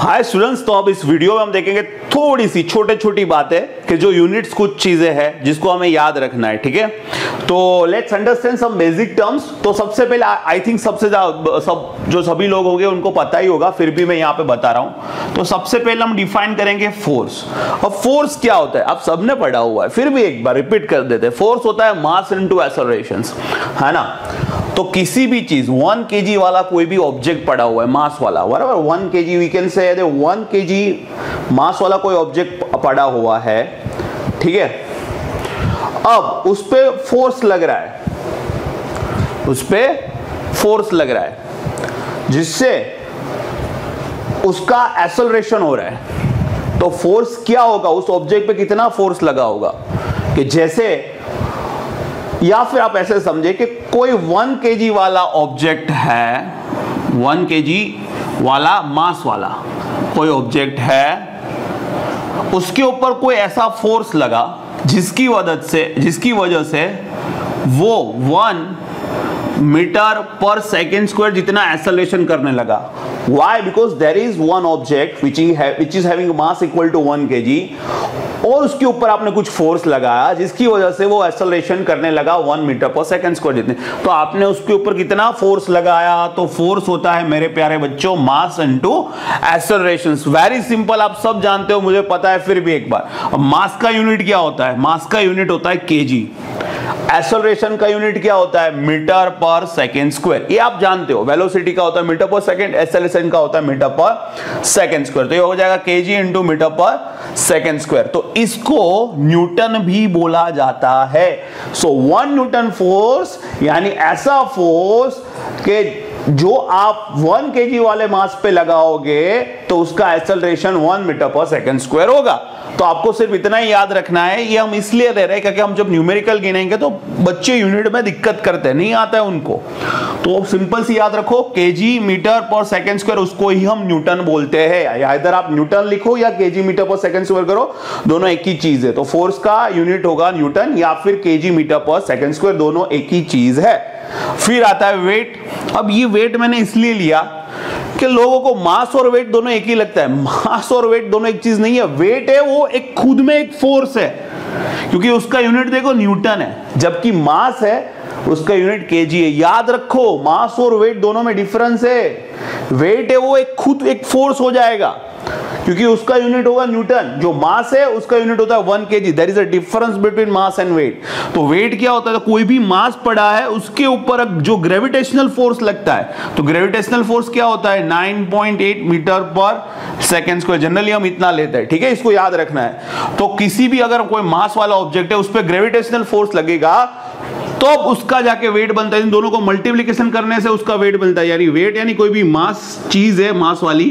Hi students, तो अब इस वीडियो में हम देखेंगे थोड़ी सी छोटी बातें कि जो यूनिट्स कुछ चीजें हैं जिसको हमें याद रखना है। ठीक है, तो let's understand some basic terms. तो सबसे पहले आई थिंक सभी लोग होंगे उनको पता ही होगा, फिर भी मैं यहाँ पे बता रहा हूँ। तो सबसे पहले हम डिफाइन करेंगे फोर्स। अब फोर्स क्या होता है आप सबने पढ़ा हुआ है, फिर भी एक बार रिपीट कर देते हैं। फोर्स होता है मास इनटू एक्सेलरेशन, है ना। तो किसी भी चीज 1 kg वाला कोई भी ऑब्जेक्ट पड़ा हुआ है मास वाला, बराबर 1 kg we can say 1 kg मास वाला कोई ऑब्जेक्ट पड़ा हुआ है, ठीक है। अब उस पे फोर्स लग रहा है, उस पे फोर्स लग रहा है जिससे उसका एक्सेलरेशन हो रहा है। तो फोर्स क्या होगा, उस ऑब्जेक्ट पे कितना फोर्स लगा होगा कि जैसे, या फिर आप ऐसे समझे कि कोई 1 kg वाला ऑब्जेक्ट है, 1 kg वाला मास वाला कोई ऑब्जेक्ट है, उसके ऊपर कोई ऐसा फोर्स लगा जिसकी वजह से वो 1 मीटर पर सेकेंड स्क्वायर जितना एक्सेलरेशन करने लगा। Why? Because there is one object which is having mass equal to 1 kg और उसके ऊपर आपने कुछ फोर्स लगाया जिसकी वजह से वो एक्सेलरेशन करने लगा 1 मीटर पर सेकेंड स्क्वायर जितने। तो आपने उसके ऊपर कितना फोर्स लगाया, तो फोर्स होता है मेरे प्यारे बच्चों mass into acceleration. Very simple, आप सब जानते हो, मुझे पता है, फिर भी एक बार। अब मास का यूनिट क्या होता है, मास का यूनिट होता है केजी। एक्सेलरेशन का यूनिट क्या होता है, मीटर पर सेकेंड स्क्वायर, ये आप जानते हो। वेलोसिटी का होता है मीटर पर सेकेंड, एक्सेलरेशन का होता है मीटर पर सेकेंड स्क्वायर। तो ये हो जाएगा केजी इंटू मीटर पर सेकेंड स्क्वायर। तो इसको न्यूटन भी बोला जाता है। सो 1 न्यूटन फोर्स यानी ऐसा फोर्स के जो आप 1 kg वाले मास पे लगाओगे तो उसका एक्सेलरेशन 1 मीटर पर सेकेंड स्क्वायर होगा। तो आपको सिर्फ इतना ही याद रखना है। ये हम इसलिए दे रहे हैं क्योंकि हम जब न्यूमेरिकल गिनेंगे तो बच्चे यूनिट में दिक्कत करते हैं, नहीं आता है उनको। तो सिंपल सी याद रखो, केजी मीटर पर सेकेंड स्क्वायर, उसको ही हम न्यूटन बोलते हैं। या इधर आप न्यूटन लिखो या केजी मीटर पर सेकेंड स्क्वायर करो, दोनों एक ही चीज है। तो फोर्स का यूनिट होगा न्यूटन या फिर केजी मीटर पर सेकेंड स्क्वायर, दोनों एक ही चीज है। फिर आता है वेट। अब ये वेट मैंने इसलिए लिया कि लोगों को मास और वेट दोनों एक ही लगता है। मास और वेट दोनों एक चीज नहीं है। वेट है वो एक खुद में एक फोर्स है, क्योंकि उसका यूनिट देखो न्यूटन है, जबकि मास है उसका यूनिट केजी है। याद रखो, मास और वेट दोनों में डिफरेंस है। वेट है वो एक खुद एक फोर्स हो जाएगा क्योंकि उसका यूनिट होगा न्यूटन। जो मास है उसका यूनिट होता है 1 kg। There is a difference between mass and weight. तो वेट क्या होता है, तो कोई भी मास पड़ा है उसके ऊपर जो ग्रेविटेशनल फोर्स लगता है, तो ग्रेविटेशनल फोर्स क्या होता है 9.8 मीटर पर सेकेंड स्क्वायर। जनरली हम इतना लेते हैं, ठीक है, इसको याद रखना है। तो किसी भी अगर कोई मास वाला ऑब्जेक्ट है उस पर ग्रेविटेशनल फोर्स लगेगा तो उसका जाके वेट बनता है। इन दोनों को मल्टीप्लिकेशन करने से उसका वेट बनता है। यानी वेट यानी कोई भी मास चीज है, मास वाली,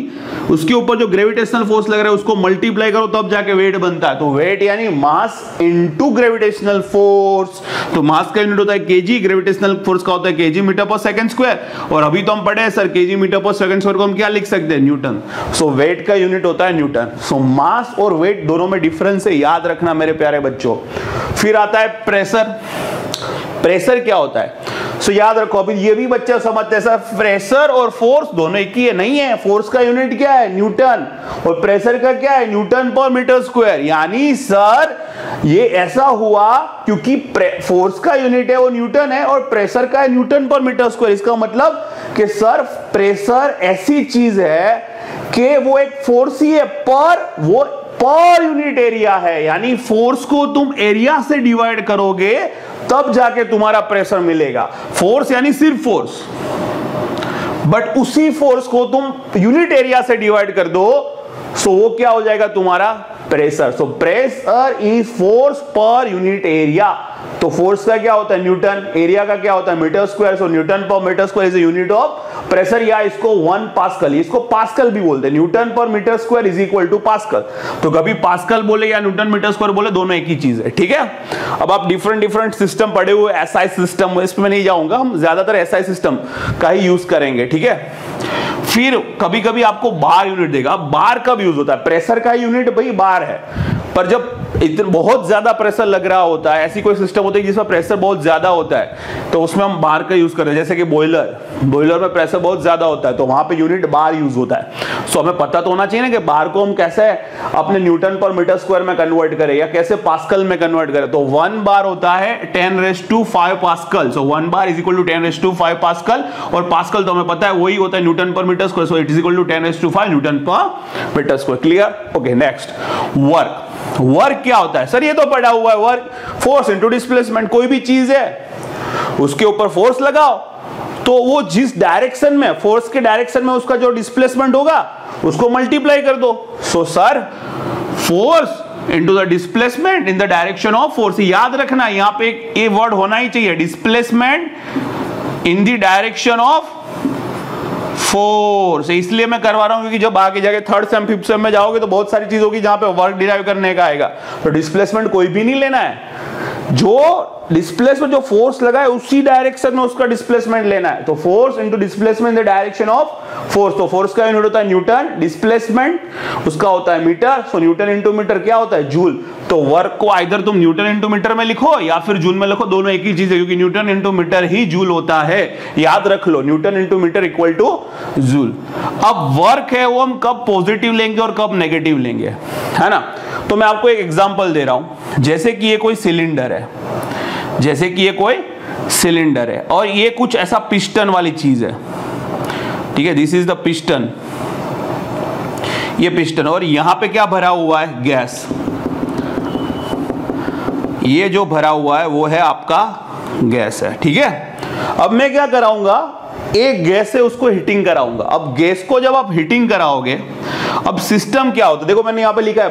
उसके ऊपर जो ग्रेविटेशनल फोर्स लग रहा है उसको मल्टीप्लाई करो तब जाके वेट बनता है। तो वेट यानी मास इनटू ग्रेविटेशनल फोर्स। तो मास का यूनिट होता है केजी, ग्रेविटेशनल फोर्स का होता है केजी मीटर पर सेकंड स्क्वायर। और अभी तो हम पढ़े हैं सर केजी मीटर पर सेकंड स्क्वायर को हम क्या लिख सकते हैं, न्यूटन। सो वेट का यूनिट होता है न्यूटन। सो मास और वेट दोनों में डिफरेंस है, याद रखना मेरे प्यारे बच्चों। फिर आता है प्रेशर। प्रेशर क्या होता है, सो याद रखो। अभी ये भी बच्चे समझते हैं सर प्रेशर और फोर्स दोनों एक ही है, नहीं है। फोर्स का यूनिट क्या है, न्यूटन, और प्रेशर का क्या है, न्यूटन पर मीटर स्क्वायर। यानी सर ये ऐसा हुआ क्योंकि फोर्स का यूनिट है वो न्यूटन है और प्रेशर का है न्यूटन पर मीटर स्क्वायर। इसका मतलब कि सर प्रेशर ऐसी चीज है कि वो एक फोर्स ही है पर वो पर यूनिट एरिया है। यानी फोर्स को तुम एरिया से डिवाइड करोगे तब जाके तुम्हारा प्रेशर मिलेगा। फोर्स यानी सिर्फ फोर्स, बट उसी फोर्स को तुम यूनिट एरिया से डिवाइड कर दो, सो वो क्या हो जाएगा तुम्हारा pressure. So pressure is force per unit area. तो फोर्स का क्या होता है न्यूटन, एरिया का क्या होता है metre square. So newton per metre square is unit of pressure, या इसको 1 पास्कल, इसको पास्कल भी बोलते हैं। Newton per metre square is equal to pascal. तो कभी पास्कल बोले या न्यूटन मीटर स्क्वायर बोले, दोनों एक ही चीज है, ठीक है। अब आप डिफरेंट सिस्टम पढ़े हुए, एसआई सिस्टम, इस पे मैं नहीं जाऊंगा, हम ज्यादातर एसआई सिस्टम का ही यूज करेंगे, ठीक है। फिर कभी कभी आपको बार यूनिट देगा। बार कब यूज होता है, प्रेशर का यूनिट भाई बार है, पर जब इतना बहुत ज्यादा प्रेशर लग रहा होता है, ऐसी कोई सिस्टम होती है जिसमें प्रेशर बहुत ज्यादा होता है, तो उसमें हम बार का यूज करते हैं। जैसे कि बॉयलर में प्रेशर बहुत ज्यादा होता है, तो वहां पे यूनिट बार यूज होता है। सो हमें पता तो होना चाहिए ना कि बार को हम कैसे अपने न्यूटन पर मीटर स्क्वायर में कन्वर्ट करें या कैसे पास्कल में कन्वर्ट करें। तो 1 बार होता है 10⁵ pascal. So 1 bar is equal to 10⁵ pascal, और पास्कल तो हमें पता है वही होता है newton per metre square. So it is equal to 10⁵ newton per metre square. Clear? Okay, next work क्या होता है? सर ये तो पढ़ा हुआ है, वर्क फोर्स इनटू डिस्प्लेसमेंट। कोई भी चीज है उसके ऊपर फोर्स लगाओ तो वो जिस डायरेक्शन में, फोर्स के डायरेक्शन में उसका जो डिस्प्लेसमेंट होगा उसको मल्टीप्लाई कर दो। So sir force into the displacement in the direction of force. याद रखना यहां पे एक ए वर्ड होना ही चाहिए, displacement in the direction of force. इसलिए मैं करवा रहा हूं क्योंकि जब आगे जाके 3rd सेम 5th सेम में जाओगे तो बहुत सारी चीज होगी जहां पे वर्क डिराइव करने का आएगा। तो डिस्प्लेसमेंट कोई भी नहीं लेना है, जो डिस्प्लेसमेंट जो फोर्स लगा है उसी डायरेक्शन में उसका डिस्प्लेसमेंट लेना है। तो force into displacement in the direction of force. तो फोर्स का यूनिट होता है न्यूटन, डिस्प्लेसमेंट उसका होता है मीटर। सो न्यूटन इनटू मीटर क्या होता है? जूल। तो वर्क को आइदर तुम न्यूटन इनटू मीटर में लिखो या फिर जूल में लिखो, दोनों एक ही चीज है क्योंकि न्यूटन इनटू मीटर ही जूल होता है। याद रख लो, Newton into metre equal to joule. अब वर्क है वो हम कब पॉजिटिव लेंगे और कब नेगेटिव लेंगे, है ना? तो मैं आपको एक एग्जांपल दे रहा हूं। जैसे कि ये कोई सिलेंडर है, जैसे कि ये कोई सिलेंडर है और ये कुछ ऐसा पिस्टन वाली चीज है, ठीक है? दिस इज द पिस्टन, ये पिस्टन, और यहां पे क्या भरा हुआ है? गैस। ये जो भरा हुआ है वो है आपका गैस है, ठीक है? अब मैं क्या कराऊंगा, एक गैस है उसको हीटिंग कराऊंगा। अब गैस को जब आप हीटिंग कराओगे, अब सिस्टम क्या होता है? देखो मैंने यहां पे लिखा है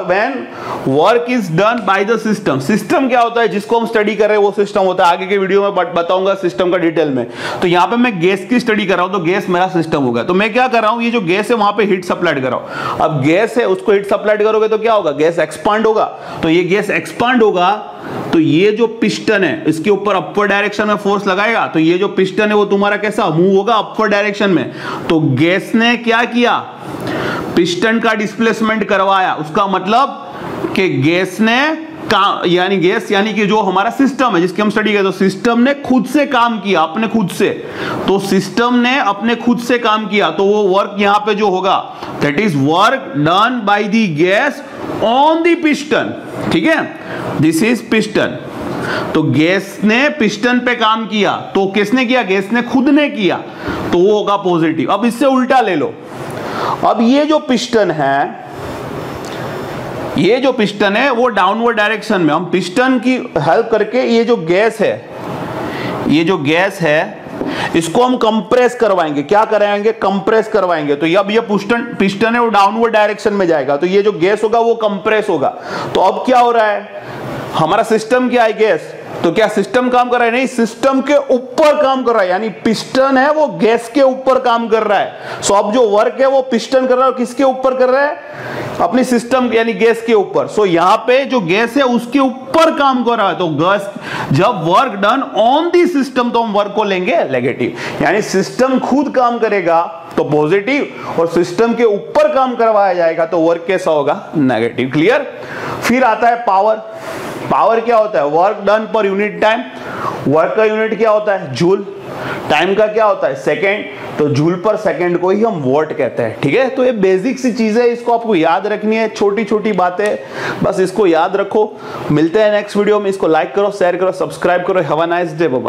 when work is done by the system. System क्या होता है? जिसको हम स्टडी कर रहे हैं वो सिस्टम होता है। आगे के वीडियो में बताऊंगा सिस्टम का डिटेल में। तो यहां पे मैं गैस की स्टडी कर रहा हूं, तो गैस मेरा सिस्टम होगा। तो मैं क्या कर रहा हूं, ये जो गैस है वहां पे हीट सप्लाइड कर रहा हूं। अब गैस है उसको हीट सप्लाइड करोगे तो क्या होगा? गैस एक्सपांड होगा। तो ये गैस एक्सपांड होगा तो ये जो पिस्टन है इसके ऊपर अपवर्ड डायरेक्शन में फोर्स लगाएगा, तो ये जो पिस्टन है वो तुम्हारा कैसा मूव होगा? अपवर्ड डायरेक्शन में। तो गैस ने क्या किया? पिस्टन का डिस्प्लेसमेंट करवाया। उसका मतलब कि गैस ने यानी गैस यानी कि जो हमारा सिस्टम है जिसकी हम स्टडी करते हैं, तो सिस्टम ने खुद से काम किया, अपने खुद से। तो सिस्टम ने अपने खुद से काम किया, तो वो वर्क यहां पे जो होगा that is work done by the gas on the piston, ठीक है? This is piston. तो गैस ने पिस्टन पे काम किया, तो किसने किया? गैस ने खुद ने किया, तो वो होगा पॉजिटिव। अब इससे उल्टा ले लो। अब ये जो पिस्टन है, ये जो पिस्टन है वो डाउनवर्ड डायरेक्शन में, हम पिस्टन की हेल्प करके ये जो गैस है, ये जो गैस है इसको हम कंप्रेस करवाएंगे। क्या कराएंगे? कंप्रेस करवाएंगे। तो अब ये पिस्टन है वो डाउनवर्ड डायरेक्शन में जाएगा, तो ये जो गैस होगा वो कंप्रेस होगा। तो अब क्या हो रहा है? हमारा सिस्टम क्या है? गैस। तो क्या सिस्टम काम कर रहा है? नहीं, सिस्टम के ऊपर काम कर रहा है, यानी पिस्टन है वो गैस के ऊपर काम कर रहा है। सो अब जो वर्क है वो पिस्टन कर रहा है, किसके ऊपर कर रहा है? अपनी सिस्टम यानी गैस के ऊपर। सो यहां पे जो गैस है उसके ऊपर काम कर रहा है। तो गैस जब work done on the system तो हम वर्क को लेंगे नेगेटिव, यानी सिस्टम खुद काम करेगा तो पॉजिटिव, और सिस्टम के ऊपर काम करवाया जाएगा तो वर्क कैसा होगा? नेगेटिव। क्लियर? फिर आता है पावर। पावर क्या होता है? Work done per unit time. Work का यूनिट क्या होता है? जूल। टाइम का क्या होता है? सेकेंड। तो जूल पर सेकेंड को ही हम वॉट कहते हैं, ठीक है? तो ये बेसिक सी चीजें, इसको आपको याद रखनी है, छोटी छोटी बातें, बस इसको याद रखो। मिलते हैं नेक्स्ट वीडियो में। इसको लाइक करो, शेयर करो, सब्सक्राइब करो। Have a nice day, bye bye.